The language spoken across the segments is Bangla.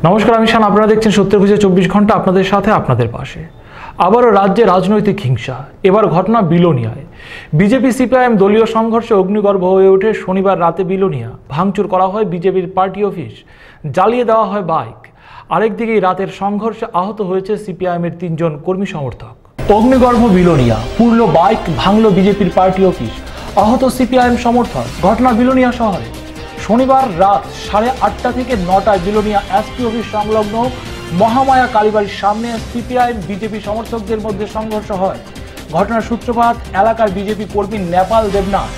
নমস্কার, আমি শান। আপনারা দেখছেন সত্যের খুঁজে 24 ঘন্টা, আপনাদের সাথে, আপনাদের পাশে। আবারও রাজ্যে রাজনৈতিক হিংসা। এবার ঘটনা বিলোনিয়ায়। বিজেপি সিপিআইএম দলীয় সংঘর্ষে অগ্নিগর্ভ হয়ে ওঠে শনিবার রাতে বিলোনিয়া। ভাঙচুর করা হয় বিজেপির পার্টি অফিস, জ্বালিয়ে দেওয়া হয় বাইক। আরেকদিকে রাতের সংঘর্ষে আহত হয়েছে সিপিআইএমের 3 জন কর্মী সমর্থক। অগ্নিগর্ভ বিলোনিয়া, পুড়ল বাইক, ভাঙল বিজেপির পার্টি অফিস, আহত সিপিআইএম সমর্থক। ঘটনা বিলোনিয়া শহরে। শনিবার রাত 8:30 থেকে 9টায় বিলোনিয়া এসপি অফিস সংলগ্ন মহামায়া কালীবাড়ির সামনে সিপিআইএম বিজেপি সমর্থকদের মধ্যে সংঘর্ষ হয়। ঘটনার সূত্রপাত এলাকার বিজেপি কর্মী নেপাল দেবনাথ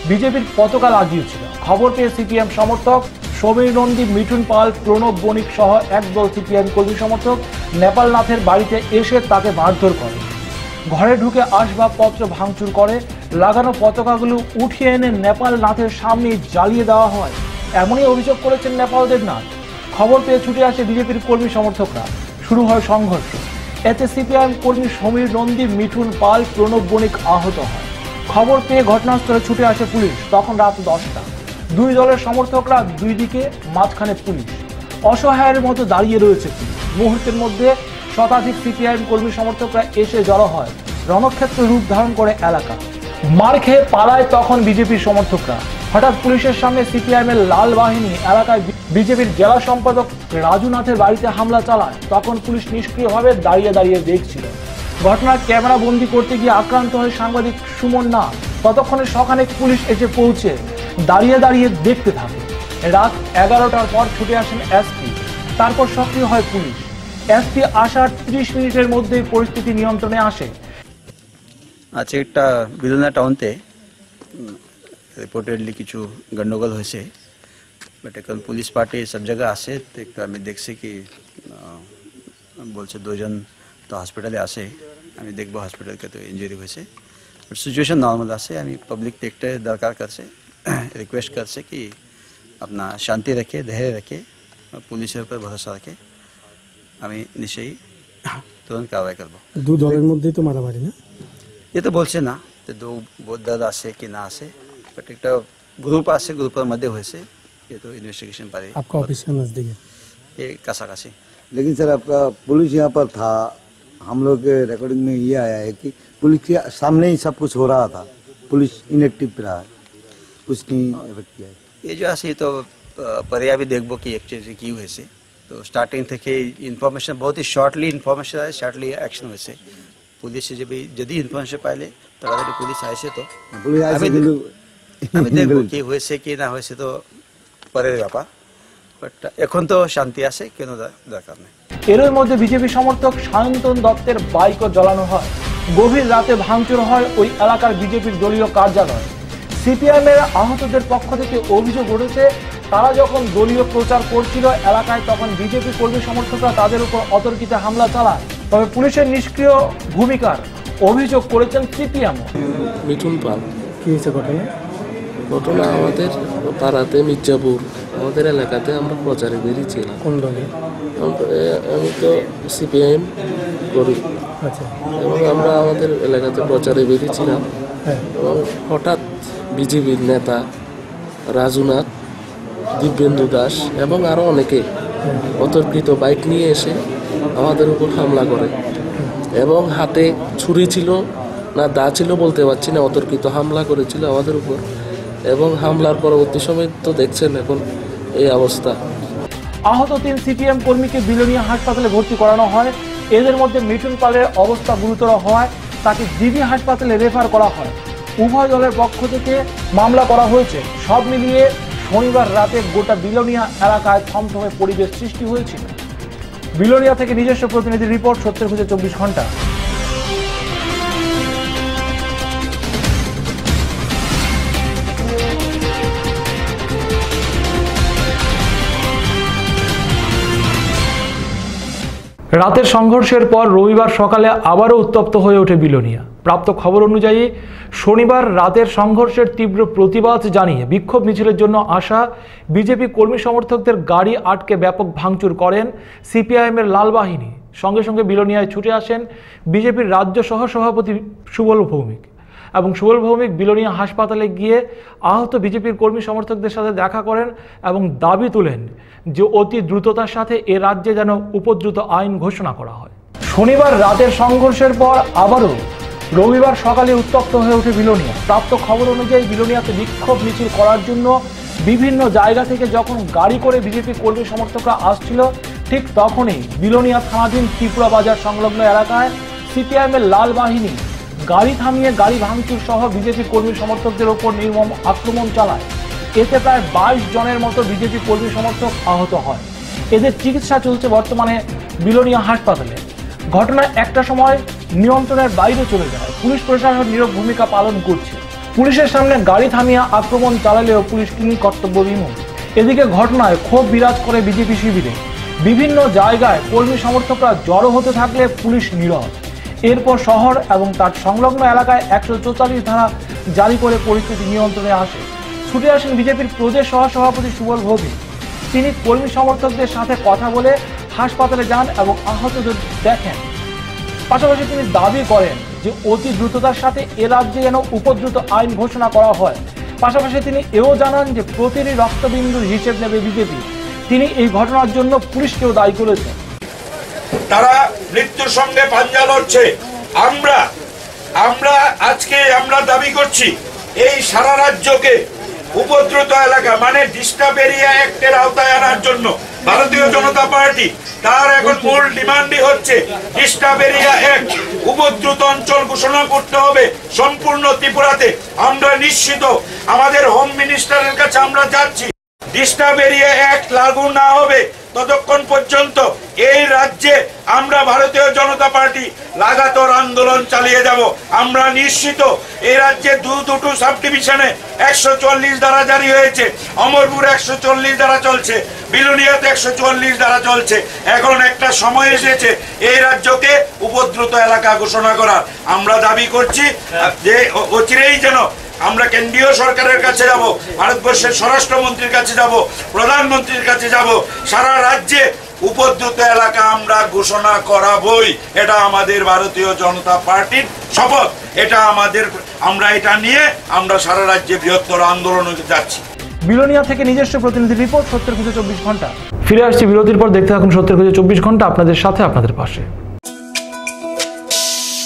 বিজেপির পতাকা লাগিয়েছিল। খবর পেয়ে সিপিএম সমর্থক সমীর নন্দী, মিঠুন পাল, প্রণব বণিক সহ একদল সিপিএম কর্মী সমর্থক নেপাল নাথের বাড়িতে এসে তাকে মারধর করে। ঘরে ঢুকে আসবাবপত্র ভাঙচুর করে। লাগানো পতাকাগুলো উঠিয়ে এনে নেপাল নাথের সামনে জ্বালিয়ে দেওয়া হয়, এমনই অভিযোগ করেছেন নেপাল দেবনাথ। খবর পেয়ে ছুটে আসে বিজেপির কর্মী সমর্থকরা। শুরু হয় সংঘর্ষ। এতে সিপিআইএম কর্মী সমীর নন্দী, মিঠুন পাল, প্রণব বণিক আহত হয়। খবর পেয়ে ঘটনাস্থলে ছুটে আসে পুলিশ। তখন রাত 10টা। দুই দলের সমর্থকরা দুই দিকে, মাঝখানে পুলিশ। অসহায়ের মতো দাঁড়িয়ে রয়েছে পুলিশ। মুহূর্তের মধ্যে শতাধিক সিপিআইএম কর্মী সমর্থকরা এসে জড়ো হয়। রণক্ষেত্র রূপ ধারণ করে এলাকা। মার খেয়ে পালায় তখন বিজেপির সমর্থকরা। হঠাৎ পুলিশের সামনে সিপিআইএম এর লাল বাহিনী এলাকায় বিজেপির জেলা সম্পাদক রাজুনাথের বাড়িতে হামলা চালায়। তখন পুলিশ নিষ্ক্রিয়ভাবে দাঁড়িয়ে দাঁড়িয়ে দেখছিল। ঘটনার ক্যামেরা বন্দি করতে গিয়ে আক্রান্ত হয় সাংবাদিক সুমন নাথ। ততক্ষণে শখানেক পুলিশ এসে পৌঁছে দাঁড়িয়ে দাঁড়িয়ে দেখতে থাকে। রাত 11টার পর ছুটে আসেন এসপি। তারপর সক্রিয় হয় পুলিশ। এসপি আসার 30 মিনিটের মধ্যেই পরিস্থিতি নিয়ন্ত্রণে আসে। আজকে একটা বিলোনিয়া টাউনতে রিপোর্টেডলি কিছু গন্ডগোল হয়েছে, বাট এখন পুলিশ পার্টি সব জায়গায় আসে। তো একটু আমি দেখছি কি বলছে 2 জন তো হসপিটালে আসে। আমি দেখবো হসপিটালকে তো ইঞ্জুরি হয়েছে, বাট সিচুয়েশন নর্মাল আছে। আমি পাবলিক একটা দরকার করছে, রিকোয়েস্ট করছে কি अपना शांति रखे, धैर्य रखे, পুলিশের উপর ভরসা রাখে। আমি নিশ্চয়ই তুরন্ত কারবাই করবো। দু দলের মধ্যেই তো মারামারি না? ये तो बोलছে না তো দল আসে কি না আসে, বাট একটা গ্রুপ আছে, গ্রুপের মধ্যে হয়েছে। ये तो इन्वेस्टिगेशन पर आपका ऑफिस का नजदीक है? ये कासाकासी। लेकिन सर आपका पुलिस यहाँ पर था, हम लोग के रिकॉर्डिंग में ये आया है कि पुलिस के सामने ही सब कुछ हो रहा था, पुलिस इनएक्टिव रहा है, कुछ नहीं एफेक्ट किया है। ये जो আছে তো পরে আমি দেখবো কি অ্যাকচুয়ালি কি হয়েছে। তো স্টার্টিং থেকে ইনফরমেশন বহুত শর্টলি ইনফরমেশন আছে, শর্টলি অ্যাকশন হয়েছে। পুলিশ যদি ইনফরমেশন পাইলে তাড়াতাড়ি পুলিশ আসে। তো पुलिस आए थे কিন্তু আমি দেখবো কি হয়েছে কি না হয়েছে, তো পরের ব্যাপার। বাট এখন তো শান্তি আছে, কেন দরকার নেই। এরই মধ্যে বিজেপি সমর্থক সায়ন্তন দত্তের বাইকও জ্বালানো হয়। গভীর রাতে ভাঙচুর হয় ওই এলাকার বিজেপির দলীয় কার্যালয়। সিপিআইএম এর আহতদের পক্ষ থেকে অভিযোগ উঠেছে, তারা যখন দলীয় প্রচার করছিল এলাকায়, তখন বিজেপি কর্মী সমর্থকরা তাদের উপর অতর্কিতে হামলা চালায়। তবে পুলিশের নিষ্ক্রিয় ভূমিকার অভিযোগ করেছেন সিপিএম। মিঠুন পাল। কি হয়েছে ঘটনা? ঘটনা আমাদের পাড়াতে মির্জাপুর, আমাদের এলাকাতে আমরা প্রচারে বেরিয়েছিলাম। কোন দলে? আমি তো সিপিআইএম করি। আচ্ছা। এবং আমরা আমাদের এলাকাতে প্রচারে বেরিয়েছিলাম। হ্যাঁ। এবং হঠাৎ বিজেপির নেতা রাজুনাথ, দিব্যেন্দু দাস এবং আরও অনেকে অতর্কিত বাইক নিয়ে এসে আমাদের উপর হামলা করে এবং হাতে ছুরি ছিল না দা ছিল বলতে পারছি না, অতর্কিত হামলা করেছিল আমাদের উপর। এবং হামলার পরবর্তী সময় তো দেখছেন এখন এই অবস্থা। আহত 3 সিপিএম কর্মীকে বিলোনিয়া হাসপাতালে ভর্তি করানো হয়। এদের মধ্যে মিঠুন পালের অবস্থা গুরুতর হওয়ায় তাকে জিবি হাসপাতালে রেফার করা হয়। উভয় দলের পক্ষ থেকে মামলা করা হয়েছে। সব মিলিয়ে শনিবার রাতে গোটা বিলোনিয়া এলাকায় থমথমে পরিবেশ সৃষ্টি হয়েছিল। বিলোনিয়া থেকে নিজস্ব প্রতিনিধি রিপোর্ট, সত্যের খুঁজে 24 ঘন্টা। রাতের সংঘর্ষের পর রবিবার সকালে আবারও উত্তপ্ত হয়ে ওঠে বিলোনিয়া। প্রাপ্ত খবর অনুযায়ী শনিবার রাতের সংঘর্ষের তীব্র প্রতিবাদ জানিয়ে বিক্ষোভ মিছিলের জন্য আসা বিজেপি কর্মী সমর্থকদের গাড়ি আটকে ব্যাপক ভাঙচুর করেন সিপিআইএমের লাল বাহিনী। সঙ্গে সঙ্গে বিলোনিয়ায় ছুটে আসেন বিজেপির রাজ্য সহ সভাপতি সুবল ভৌমিক। এবং সুবল ভৌমিক বিলোনিয়া হাসপাতালে গিয়ে আহত বিজেপির কর্মী সমর্থকদের সাথে দেখা করেন এবং দাবি তুলেন যে অতি দ্রুততার সাথে এ রাজ্যে যেন উপদ্রুত আইন ঘোষণা করা হয়। শনিবার রাতের সংঘর্ষের পর আবারও রবিবার সকালে উত্তপ্ত হয়ে ওঠে বিলোনিয়া। প্রাপ্ত খবর অনুযায়ী বিলোনিয়াতে বিক্ষোভ মিছিল করার জন্য বিভিন্ন জায়গা থেকে যখন গাড়ি করে বিজেপি কর্মী সমর্থকরা আসছিল, ঠিক তখনই বিলোনিয়া থানাধীন ত্রিপুরা বাজার সংলগ্ন এলাকায় সিপিআইএমের লাল বাহিনী গাড়ি থামিয়ে গাড়ি ভাঙচুর সহ বিজেপি কর্মী সমর্থকদের ওপর নির্মম আক্রমণ চালায়। এতে প্রায় 22 জনের মতো বিজেপি কর্মী সমর্থক আহত হয়। এদের চিকিৎসা চলছে বর্তমানে বিলোনিয়া হাসপাতালে। ঘটনা একটা সময় নিয়ন্ত্রণের বাইরে চলে যায়। পুলিশ প্রশাসন নীরব ভূমিকা পালন করছে। পুলিশের সামনে গাড়ি থামিয়ে আক্রমণ চালালেও পুলিশ তিনি কর্তব্যবিমূঢ়। এদিকে ঘটনায় ক্ষোভ বিরাজ করে বিজেপি শিবিরে। বিভিন্ন জায়গায় কর্মী সমর্থকরা জড়ো হতে থাকলে পুলিশ নীরব। এরপর শহর এবং তার সংলগ্ন এলাকায় 144 ধারা জারি করে পরিস্থিতি নিয়ন্ত্রণে আসে। ছুটে আসেন বিজেপির প্রদেশ সহসভাপতি সুবল ভৌমিক। তিনি কর্মী সমর্থকদের সাথে কথা বলে হাসপাতালে যান এবং আহতদের দেখেন। পাশাপাশি তিনি দাবি করেন যে অতি দ্রুততার সাথে এ রাজ্যে যেন উপদ্রুত আইন ঘোষণা করা হয়। পাশাপাশি তিনি এও জানান যে প্রতিটি রক্তবিন্দুর হিসেব নেবে বিজেপি। তিনি এই ঘটনার জন্য পুলিশকেও দায়ী করেছেন। তারা মৃত্যুর সঙ্গে পাঞ্জা লড়ছে। আমরা আজকে দাবি করছি এই সারা রাজ্যকে উপদ্রুত এলাকা মানে ডিস্টার্ব এরিয়া অ্যাক্টের আওতায় আনার জন্য ভারতীয় জনতা পার্টি তার এখন মূল ডিমান্ডই হচ্ছে ডিস্টার্ব এরিয়া অ্যাক্ট উপদ্রুত অঞ্চল ঘোষণা করতে হবে সম্পূর্ণ ত্রিপুরাতে। আমরা নিশ্চিত আমাদের হোম মিনিস্টারের কাছে আমরা যাচ্ছি, ডিস্টার্ব এরিয়া অ্যাক্ট লাগু না হবে ততক্ষণ পর্যন্ত এই রাজ্যে আমরা ভারতীয় জনতা পার্টি লাগাতার আন্দোলন চালিয়ে যাব। আমরা নিশ্চিত এই রাজ্যে দুটো সাব ডিভিশনে 144 ধারা জারি হয়েছে। অমরপুর 140 ধারা চলছে, বিলোনিয়াতে 144 ধারা চলছে। এখন একটা সময় এসেছে এই রাজ্যকে উপদ্রুত এলাকা ঘোষণা করার। আমরা দাবি করছি যে অচিরেই যেন আমরা কেন্দ্রীয় সরকারের কাছে যাব, ভারতবর্ষের স্বরাষ্ট্রমন্ত্রীর কাছে যাব, প্রধানমন্ত্রীর কাছে যাব, সারা রাজ্যে উপদ্রুত এলাকা আমরা ঘোষণা করাবই। এটা আমাদের ভারতীয় জনতা পার্টির শপথ। আমরা এটা নিয়ে আমরা সারা রাজ্যে বৃহত্তর আন্দোলনে যাচ্ছি। বিলোনিয়া থেকে নিজস্ব প্রতিনিধি রিপোর্ট, সত্যের খুঁজে 24 ঘন্টা। ফিরে আসছি বিরতির পর। দেখতে থাকুন সত্যের খুঁজে 24 ঘন্টা, আপনাদের সাথে আপনাদের পাশে।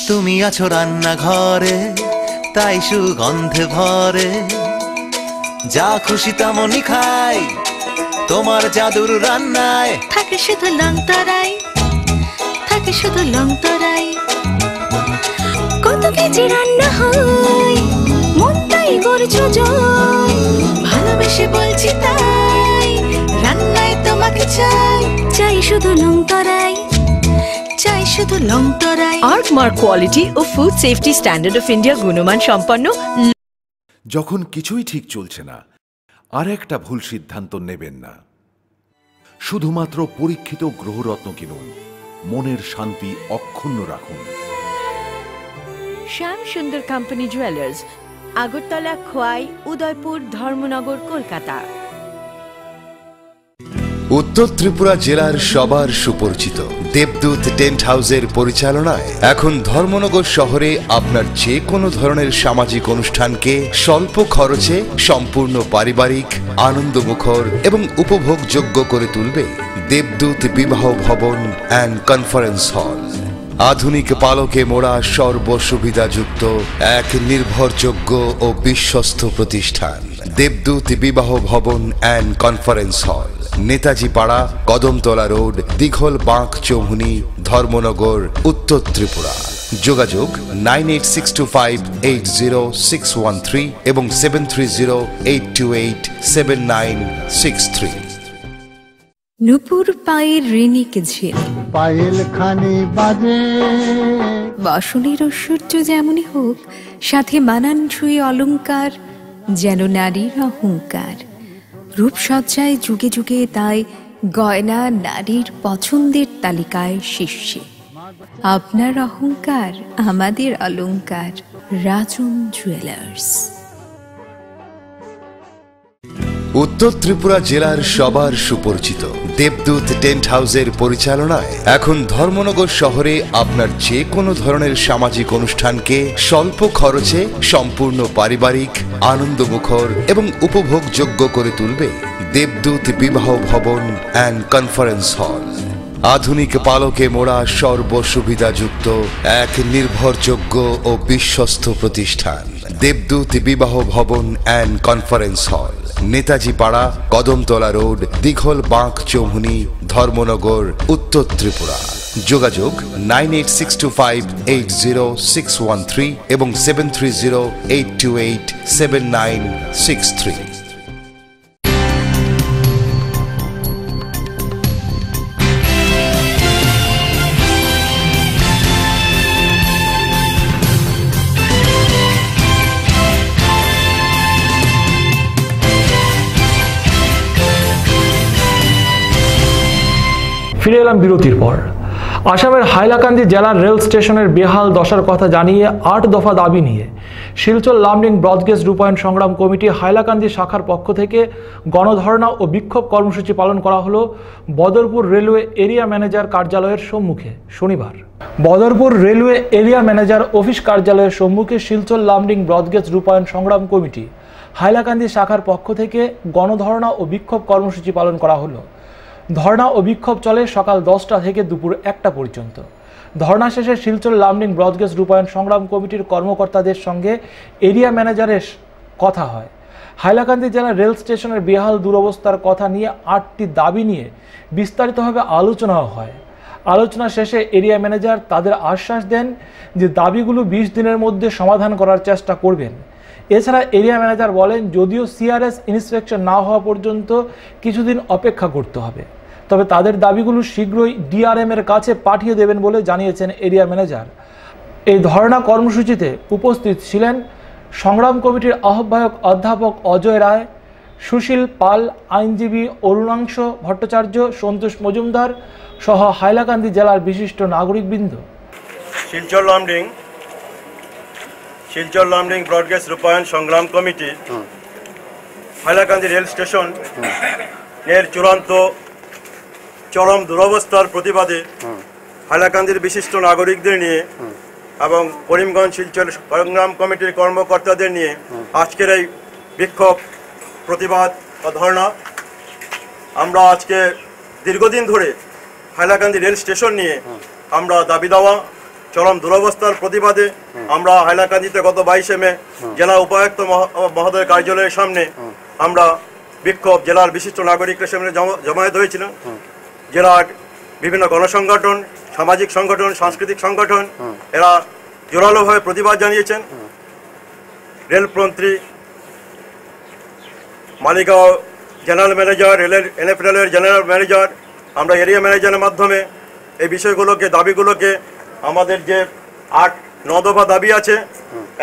তুমি আছো রান্নাঘরে, তাই সুগন্ধে ভরে, যা খুশি তেমনই খাই তোমার জাদুর রান্নায়। থাকে শুধু লংতরাই, থাকে শুধু লংতরাই, কত কেজি রান্না হয় মনটাই করছো জয়। ভালোবেসে বলছি তাই, রান্নায় তোমাকে চাই, চাই শুধু লংতরাই, চাই শুধু লংতরাই। আর্কমার্ক কোয়ালিটি ও food safety standard of India গুণমান সম্পন্ন। যখন কিছুই ঠিক চলছে না, আর একটা ভুল সিদ্ধান্ত নেবেন না। শুধুমাত্র পরীক্ষিত গ্রহরত্ন কিনুন, মনের শান্তি অক্ষুণ্ণ রাখুন। শ্যাম সুন্দর কোম্পানি জুয়েলার্স, আগরতলা, খোয়াই, উদয়পুর, ধর্মনগর, কলকাতা। উত্তর ত্রিপুরা জেলার সবার সুপরিচিত দেবদূত টেন্ট হাউসের পরিচালনায় এখন ধর্মনগর শহরে আপনার যে কোনো ধরনের সামাজিক অনুষ্ঠানকে স্বল্প খরচে সম্পূর্ণ পারিবারিক, আনন্দমুখর এবং উপভোগযোগ্য করে তুলবে দেবদূত বিবাহ ভবন অ্যান্ড কনফারেন্স হল। আধুনিক পালকে মোড়া সর্বসুবিধাযুক্ত এক নির্ভরযোগ্য ও বিশ্বস্ত প্রতিষ্ঠান দেবদূত বিবাহ ভবন অ্যান্ড কনফারেন্স হল, নেতাজি পাড়া, কদমতলা রোড, দিঘল বাঁক চৌমুহনী, ধর্মনগর, উত্তর ত্রিপুরা। যোগাযোগ 9862580613 এবং 7308287963। নুপুর পায়ের ঋণিক ঝিল, পায়েল খানি বাজে, বাসনের ঐশ্বর্য যেমনই হোক, সাথে মানানসই অলংকার, যেন নারীর অহংকার। রূপসজ্জায় যুগে যুগে তাই গয়না নারীর পছন্দের তালিকায় শীর্ষে। আপনার অহংকার আমাদের অলংকার, রাজন জুয়েলার্স। উত্তর ত্রিপুরা জেলার সবার সুপরিচিত দেবদূত টেন্ট হাউসের পরিচালনায় এখন ধর্মনগর শহরে আপনার যে কোনো ধরনের সামাজিক অনুষ্ঠানকে স্বল্প খরচে সম্পূর্ণ পারিবারিক, আনন্দমুখর এবং উপভোগযোগ্য করে তুলবে দেবদূত বিবাহ ভবন অ্যান্ড কনফারেন্স হল। আধুনিক পালকে মোড়া সর্বসুবিধাযুক্ত এক নির্ভরযোগ্য ও বিশ্বস্ত প্রতিষ্ঠান দেবদূত বিবাহ ভবন অ্যান্ড কনফারেন্স হল, নেতাজি পাড়া, কদমতলা রোড, দিঘল বাঁক চৌমুহনী, ধর্মনগর, উত্তর ত্রিপুরা। যোগাযোগ 9862580613 এবং 7308287963। ফিরে এলাম বিরতির পর। আসামের হাইলাকান্দি জেলার রেল স্টেশনের বেহাল দশার কথা জানিয়ে 8 দফা দাবি নিয়ে শিলচর লামডিং ব্রডগেজ রূপায়ণ সংগ্রাম কমিটি হাইলাকান্দি শাখার পক্ষ থেকে গণধর্ণা ও বিক্ষোভ কর্মসূচি পালন করা হলো বদরপুর রেলওয়ে এরিয়া ম্যানেজার কার্যালয়ের সম্মুখে শনিবার। Badarpur railway area manager office কার্যালয়ের সম্মুখে শিলচর লামডিং ব্রডগেজ রূপায়ণ সংগ্রাম কমিটি হাইলাকান্দি শাখার পক্ষ থেকে গণধর্ণা ও বিক্ষোভ কর্মসূচি পালন করা হলো। ধর্ণা ও বিক্ষোভ চলে সকাল 10টা থেকে দুপুর 1টা পর্যন্ত। ধর্ণা শেষে শিলচর লামডিং ব্রডগেজ রূপায়ণ সংগ্রাম কমিটির কর্মকর্তাদের সঙ্গে এরিয়া ম্যানেজারের কথা হয়। হাইলাকান্দি জেলার রেল স্টেশনের বেহাল দুরবস্থার কথা নিয়ে 8টি দাবি নিয়ে বিস্তারিতভাবে আলোচনাও হয়। আলোচনা শেষে এরিয়া ম্যানেজার তাদের আশ্বাস দেন যে দাবিগুলো 20 দিনের মধ্যে সমাধান করার চেষ্টা করবেন। এছাড়া এরিয়া ম্যানেজার বলেন, যদিও সিআরএস ইন্সপেকশন না হওয়া পর্যন্ত কিছুদিন অপেক্ষা করতে হবে, তবে তাদের দাবিগুলো শীঘ্রই ডিআরএম এর কাছে পাঠিয়ে দেবেন বলে জানিয়েছেন এরিয়া ম্যানেজার। এই ধর্ণা কর্মসূচিতে উপস্থিত ছিলেন সংগ্রাম কমিটির আহ্বায়ক অধ্যাপক অজয় রায়, সুশীল পাল, আইনজীবী অরুণাংশ ভট্টাচার্য, সন্তোষ মজুমদার সহ হাইলাকান্দি জেলার বিশিষ্ট নাগরিকবৃন্দ। শিলচর লামডিং ব্রডগেজ রূপায়ণ সংগ্রাম কমিটি হাইলাকান্দি রেল স্টেশন এর চরম দুরবস্থার প্রতিবাদে হাইলাকান্দির বিশিষ্ট নাগরিকদের নিয়ে এবং করিমগঞ্জ শিলচর সংগ্রাম কমিটির কর্মকর্তাদের নিয়ে আজকের এই বিক্ষোভ, প্রতিবাদ ও ধর্ণা। আমরা আজকে দীর্ঘদিন ধরে হাইলাকান্দি রেল স্টেশন নিয়ে আমরা দাবি দেওয়া চরম দুরবস্থার প্রতিবাদে আমরা হাইলাকান্দিতে গত 22শে মে জেলা উপায়ুক্ত মহোদয়ের কার্যালয়ের সামনে আমরা বিক্ষোভ জেলার বিশিষ্ট নাগরিকদের সামনে জমায়েত হয়েছিল। জেলার বিভিন্ন গণসংগঠন, সামাজিক সংগঠন, সাংস্কৃতিক সংগঠন এরা জোরালোভাবে প্রতিবাদ জানিয়েছেন। রেলমন্ত্রী, মালিগাঁও জেনারেল ম্যানেজার, রেলের এনএফএল-এর জেনারেল ম্যানেজার, আমরা এরিয়া ম্যানেজারের মাধ্যমে এই বিষয়গুলোকে, দাবিগুলোকে, আমাদের যে 8-9 দফা দাবি আছে,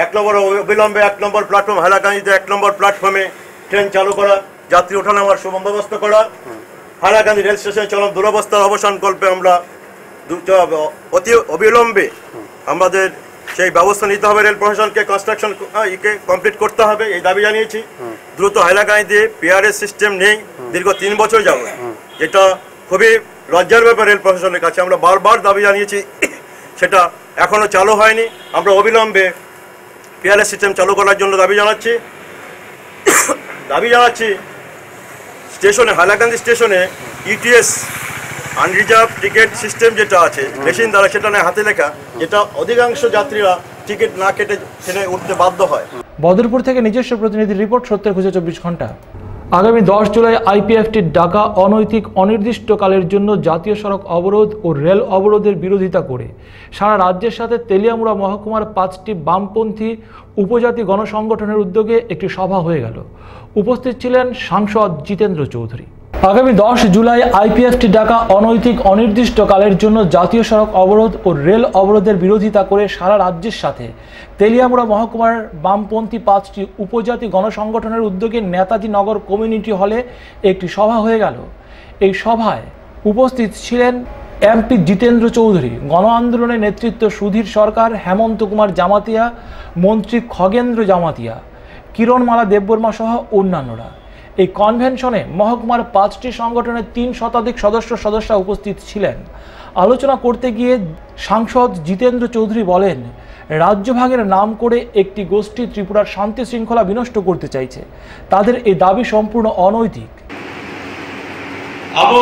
1 নম্বর অবিলম্বে 1 নম্বর প্ল্যাটফর্ম হাইলাকান্দিতে 1 নম্বর প্ল্যাটফর্মে ট্রেন চালু করা, যাত্রী ওঠানামার সুবন্দোবস্ত করা, হাইলাকান্দি রেল স্টেশনের চরম দুরবস্থার অবসান কল্পে আমরা অতি অবিলম্বে আমাদের সেই ব্যবস্থা নিতে হবে। রেল প্রশাসনকে কনস্ট্রাকশন কমপ্লিট করতে হবে, এই দাবি জানিয়েছি। দ্রুত হাইলাকান্দিতে পিআরএস সিস্টেম নেই দীর্ঘ 3 বছর যাবত, যেটা খুবই লজ্জার ব্যাপার রেল প্রশাসনের কাছে। আমরা বারবার দাবি জানিয়েছি, সেটা এখনও চালু হয়নি। আমরা অবিলম্বে পিআরএস সিস্টেম চালু করার জন্য দাবি জানাচ্ছি। স্টেশনে, হাইলাকান্দি স্টেশনে ইটিএস আনরিজার্ভ টিকিট সিস্টেম যেটা আছে মেশিন দ্বারা, সেটা নয় হাতে লেখা, যেটা অধিকাংশ যাত্রীরা টিকিট না কেটে ট্রেনে উঠতে বাধ্য হয়। বদরপুর থেকে নিজস্ব প্রতিনিধির রিপোর্ট, সত্যের খোঁজে 24 ঘন্টা। আগামী 10 জুলাই আইপিএফটির ডাকা অনৈতিক অনির্দিষ্টকালের জন্য জাতীয় সড়ক অবরোধ ও রেল অবরোধের বিরোধিতা করে সারা রাজ্যের সাথে তেলিয়ামুড়া মহকুমার 5টি বামপন্থী উপজাতি গণসংগঠনের উদ্যোগে একটি সভা হয়ে গেল। উপস্থিত ছিলেন সাংসদ জিতেন্দ্র চৌধুরী। আগামী 10 জুলাই আইপিএফটি ডাকা অনৈতিক অনির্দিষ্টকালের জন্য জাতীয় সড়ক অবরোধ ও রেল অবরোধের বিরোধিতা করে সারা রাজ্যের সাথে তেলিয়ামুড়া মহকুমার বামপন্থী 5টি উপজাতি গণসংগঠনের উদ্যোগে নেতাজি নগর কমিউনিটি হলে একটি সভা হয়ে গেল। এই সভায় উপস্থিত ছিলেন এমপি জিতেন্দ্র চৌধুরী, গণ আন্দোলনের নেতৃত্ব সুধীর সরকার, হেমন্ত কুমার জামাতিয়া, মন্ত্রী খগেন্দ্র জামাতিয়া, কিরণমালা দেববর্মা সহ অন্যান্যরা। এই কনভেনশনে মহকুমার 5টি সংগঠনের 3 শতাধিক সদস্য উপস্থিত ছিলেন। আলোচনা করতে গিয়ে সাংসদ জিতেন্দ্র চৌধুরী বলেন, রাজ্যভাগের নাম করে একটি গোষ্ঠী ত্রিপুরার শান্তি শৃঙ্খলা বিনষ্ট করতে চাইছে। তাদের এই দাবি সম্পূর্ণ অনৈতিক। আবো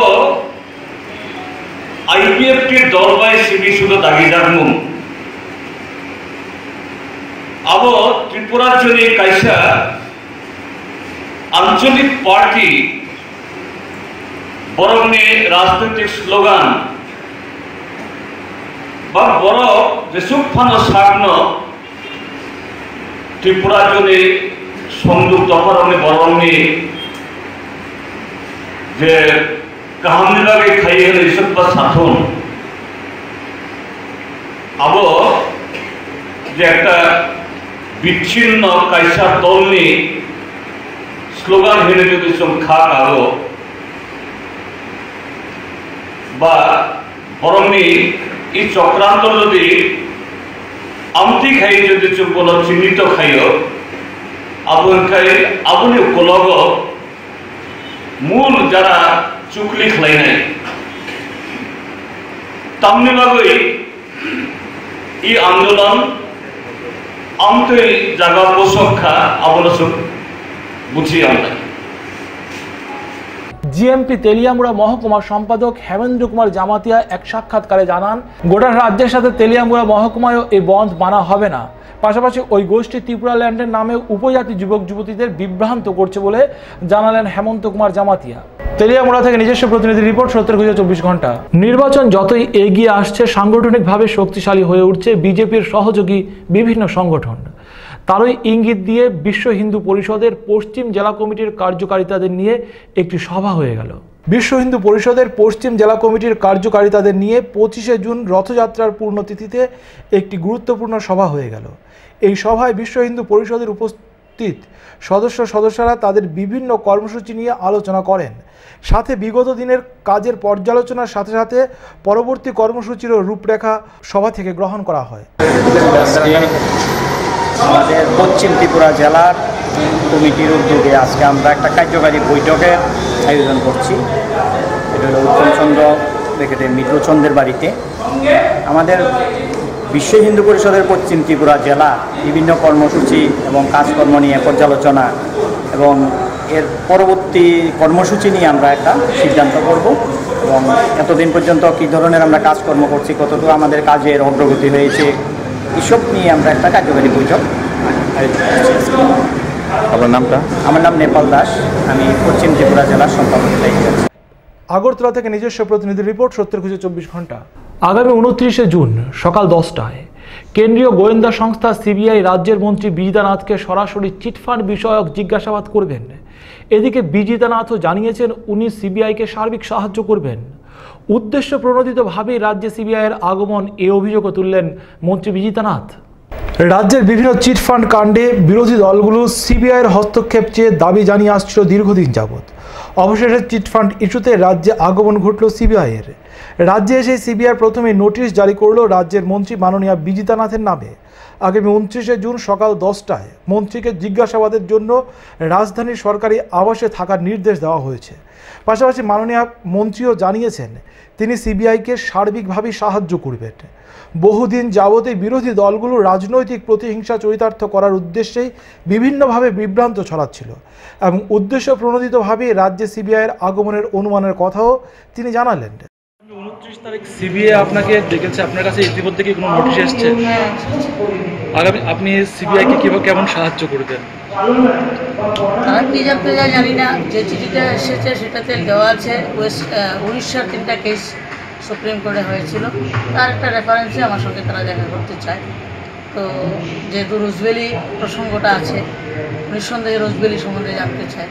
আইপিএফটির দল বাই সিবি শুধু দাগি জানমু আবো ত্রিপুরার জন্য কাইসা আঞ্চলিক পার্টি বরং রাজনৈতিক স্লোগান বা বড় যেসব ফানো সাগ্ন ত্রিপুরার জন্য সংযুক্ত করণে বরং যে কাহামনি লাগে খাইয়ে হলে এইসব বা সাধন আবো যে একটা বিচ্ছিন্ন কাইসা দল নিয়ে স্লোগান হেনে যদি খা কারো বা বরং এই চক্রান্ত যদি আমতি খাই যদি কোনো চিহ্নিত খাইও আপনি কলগ মূল যারা চুকলি খাই নাই তামনি বাগৈ এই আন্দোলন আমতই জায়গা পোষক্ষা অবলম্বন বুঝি আমরা। জিএমপি তেলিয়ামুড়া মহকুমার সম্পাদক হেমেন্দ্র কুমার জামাতিয়া এক সাক্ষাৎকারে জানান, গোটা রাজ্যের সাথে তেলিয়ামুড়া মহকুমায়ও এই বন্ধ মানা হবে না। পাশাপাশি ওই গোষ্ঠী ত্রিপুরা ল্যান্ডের নামে উপজাতি যুবক যুবতীদের বিভ্রান্ত করছে বলে জানালেন হেমন্ত কুমার জামাতিয়া। তেলিয়ামুড়া থেকে নিজস্ব প্রতিনিধি রিপোর্ট, 70 ঘন্টা। নির্বাচন যতই এগিয়ে আসছে, সাংগঠনিকভাবে শক্তিশালী হয়ে উঠছে বিজেপির সহযোগী বিভিন্ন সংগঠন। তারই ইঙ্গিত দিয়ে বিশ্ব হিন্দু পরিষদের পশ্চিম জেলা কমিটির কার্যকারিতাদের নিয়ে একটি সভা হয়ে গেল। বিশ্ব হিন্দু পরিষদের পশ্চিম জেলা কমিটির কার্যকারিতাদের নিয়ে 25শে জুন রথযাত্রার পূর্ণতিথিতে একটি গুরুত্বপূর্ণ সভা হয়ে গেল। এই সভায় বিশ্ব হিন্দু পরিষদের উপস্থিত সদস্যরা তাদের বিভিন্ন কর্মসূচি নিয়ে আলোচনা করেন। সাথে বিগত দিনের কাজের পর্যালোচনার সাথে সাথে পরবর্তী কর্মসূচিরও রূপরেখা সভা থেকে গ্রহণ করা হয়। আমাদের পশ্চিম ত্রিপুরা জেলার কমিটির উদ্যোগে আজকে আমরা একটা কার্যকারী বৈঠকের আয়োজন করছি। এটা হলো উত্তমচন্দ্র ব্যাকেটের মিত্রচন্দ্রের বাড়িতে। আমাদের বিশ্ব হিন্দু পরিষদের পশ্চিম ত্রিপুরা জেলা বিভিন্ন কর্মসূচি এবং কাজকর্ম নিয়ে পর্যালোচনা এবং এর পরবর্তী কর্মসূচি নিয়ে আমরা একটা সিদ্ধান্ত করব এবং এতদিন পর্যন্ত কী ধরনের আমরা কাজকর্ম করছি, কতটুকু আমাদের কাজের অগ্রগতি হয়েছে, এসব নিয়ে আমরা একটা কার্যকারী বৈঠক আয়োজন করছি। আপনার নামটা? আমার নাম নেপাল দাস, আমি পশ্চিম ত্রিপুরা জেলার সম্পাদক দায়িত্বে আছি। আগরতলা থেকে নিজস্ব প্রতিনিধি রিপোর্ট, 70 ঘন্টা। আগামী 29শে জুন সকাল 10টায় কেন্দ্রীয় গোয়েন্দা সংস্থা সিবিআই রাজ্যের মন্ত্রী বিজিতানাথকে সরাসরি চিটফান্ড বিষয়ক জিজ্ঞাসাবাদ করবেন। এদিকে বিজিতানাথও জানিয়েছেন উনি সিবিআইকে সার্বিক সাহায্য করবেন। উদ্দেশ্য প্রণোদিতভাবেই রাজ্যে সিবিআইয়ের আগমন, এ অভিযোগও তুললেন মন্ত্রী বিজিতানাথ। রাজ্যের বিভিন্ন চিটফান্ড কাণ্ডে বিরোধী দলগুলো সিবিআইয়ের হস্তক্ষেপ চেয়ে দাবি জানিয়ে আসছিল দীর্ঘদিন যাবৎ। অবশেষে চিটফান্ড ইস্যুতে রাজ্যে আগমন ঘটল সিবিআইয়ের। রাজ্যে এসে সিবিআই প্রথমে নোটিশ জারি করল রাজ্যের মন্ত্রী মাননীয়া বিজিতানাথের নামে। আগামী 29শে জুন সকাল 10টায় মন্ত্রীকে জিজ্ঞাসাবাদের জন্য রাজধানীর সরকারি আবাসে থাকার নির্দেশ দেওয়া হয়েছে। পাশাপাশি মাননীয় মন্ত্রীও জানিয়েছেন তিনি সিবিআইকে সার্বিকভাবে সাহায্য করবেন। বহুদিন যাবতীয় বিরোধী দলগুলো রাজনৈতিক প্রতিহিংসা চরিতার্থ করার উদ্দেশ্যেই বিভিন্নভাবে বিভ্রান্ত ছড়াচ্ছিল এবং উদ্দেশ্য প্রণোদিতভাবে রাজ্যে সিবিআইয়ের আগমনের অনুমানের কথাও তিনি জানালেন। 29 তারিখ সিবিআই আপনাকে ডেকেছে, আপনার কাছে ইতিমধ্যে কি কোনো নোটিশ এসেছে? আগামী আপনি সিবিআইকে কিভাবে কেমন সাহায্য করবেন? আমি বিজেপি জানি না, যে চিঠিটা এসেছে সেটাতে দেওয়া আছে উড়িষ্যার 3টা কেস সুপ্রিম কোর্টে হয়েছিল, তার একটা রেফারেন্সে আমার সঙ্গে তারা দেখা করতে চায়। তো যেহেতু রোজভ্যালি প্রসঙ্গটা আছে, নিঃসন্দেহে রোজভ্যালি সম্বন্ধে জানতে চায়।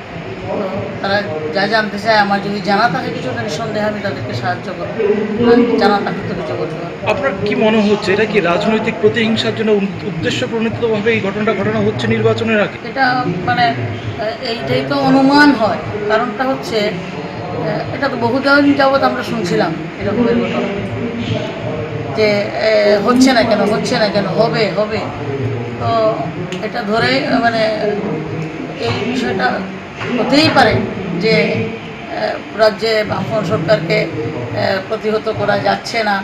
তো তারা যা জানতে চায়, আমার যদি জানা থাকে কিছু, নিঃসন্দেহে আমি তাদেরকে সাহায্য করবো, জানা থাকলে তো কিছু করতে পারবো। আপনার কি মনে হচ্ছে এটা কি রাজনৈতিক প্রতিহিংসার জন্য উদ্দেশ্য প্রণোদিতভাবে এই ঘটনাটা ঘটানো হচ্ছে নির্বাচনের আগে? এটা মানে এইটাই তো অনুমান হয়। কারণটা হচ্ছে এটা তো বহুদিন যাবৎ আমরা শুনছিলাম এরকমের ঘটনা, যে হচ্ছে না কেন, হচ্ছে না কেন, হবে হবে। তো এটা ধরে মানে এই বিষয়টা হতেই পারে যে রাজ্যে বামফ্রন্ট সরকারকে প্রতিহত করা যাচ্ছে না,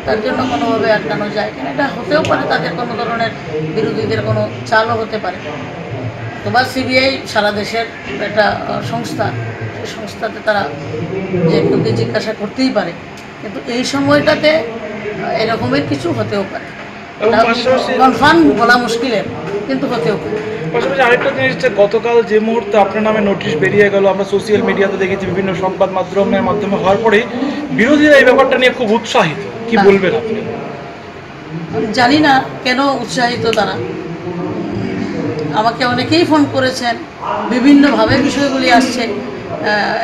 তার জন্য কোনোভাবে আটকানো যায় কিনা, এটা হতেও পারে। তাদের কোনো ধরনের বিরোধীদের কোনো চালও হতে পারে। তোমার সিবিআই সারা দেশের একটা সংস্থা, সেই সংস্থাতে তারা যে কেউকে জিজ্ঞাসা করতেই পারে, কিন্তু এই সময়টাতে এরকমের কিছু হতেও পারে। কনফার্ম বলা মুশকিলের, কিন্তু হতেও পারে। পাশাপাশি আরেকটা জিনিস, গতকাল যে মুহূর্তে আপনার নামে নোটিশ বেরিয়ে গেল, আমরা সোশ্যাল মিডিয়াতে দেখেছি, বিভিন্ন সংবাদ মাধ্যমের মাধ্যমে হওয়ার পরে বিরোধীরা এই ব্যাপারটা নিয়ে খুব উৎসাহিত, কি বলবেন আপনি? জানি না কেন উৎসাহিত তারা। আমাকে অনেকেই ফোন করেছেন, বিভিন্নভাবে বিষয়গুলি আসছে,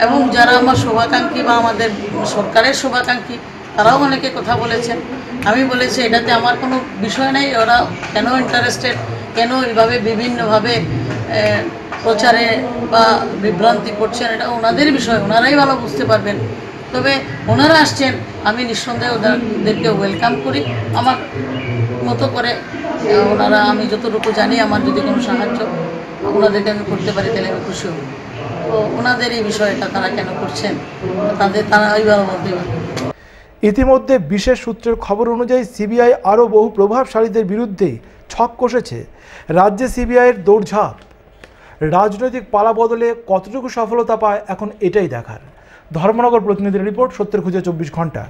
এবং যারা আমার শুভাকাঙ্ক্ষী বা আমাদের সরকারের শুভাকাঙ্ক্ষী তারাও অনেকে কথা বলেছেন। আমি বলেছি এটাতে আমার কোনো বিষয় নেই, ওরা কেন ইন্টারেস্টেড, কেন এইভাবে বিভিন্নভাবে প্রচারে বা বিভ্রান্তি করছেন, এটা ওনাদের বিষয়, ওনারাই ভালো বুঝতে পারবেন। তবে ওনারা আসছেন, আমি নিঃসন্দেহে ওদেরকে ওয়েলকাম করি আমার মতো করে। ওনারা, আমি যতটুকু জানি, আমার যদি কোনো সাহায্য ওনাদেরকে আমি করতে পারি তাহলে আমি খুশি হব। তো ওনাদের এই বিষয়টা তারা কেন করছেন তারাই ভালো বলতে পারে। ইতিমধ্যে বিশেষ সূত্রের খবর অনুযায়ী সিবিআই আরও বহু প্রভাবশালীদের বিরুদ্ধে ছক কষেছে। রাজ্যে সিবিআইয়ের দৌড়ঝাঁপ রাজনৈতিক পালা বদলে কতটুকু সফলতা পায় এখন এটাই দেখার। ধর্মনগর প্রতিনিধির রিপোর্ট, সত্যের খুঁজে 24 ঘন্টা।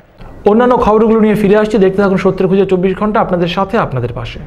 অন্যান্য খবরগুলো নিয়ে ফিরে আসছি, দেখতে থাকুন সত্যের খুঁজে 24 ঘন্টা, আপনাদের সাথে আপনাদের পাশে।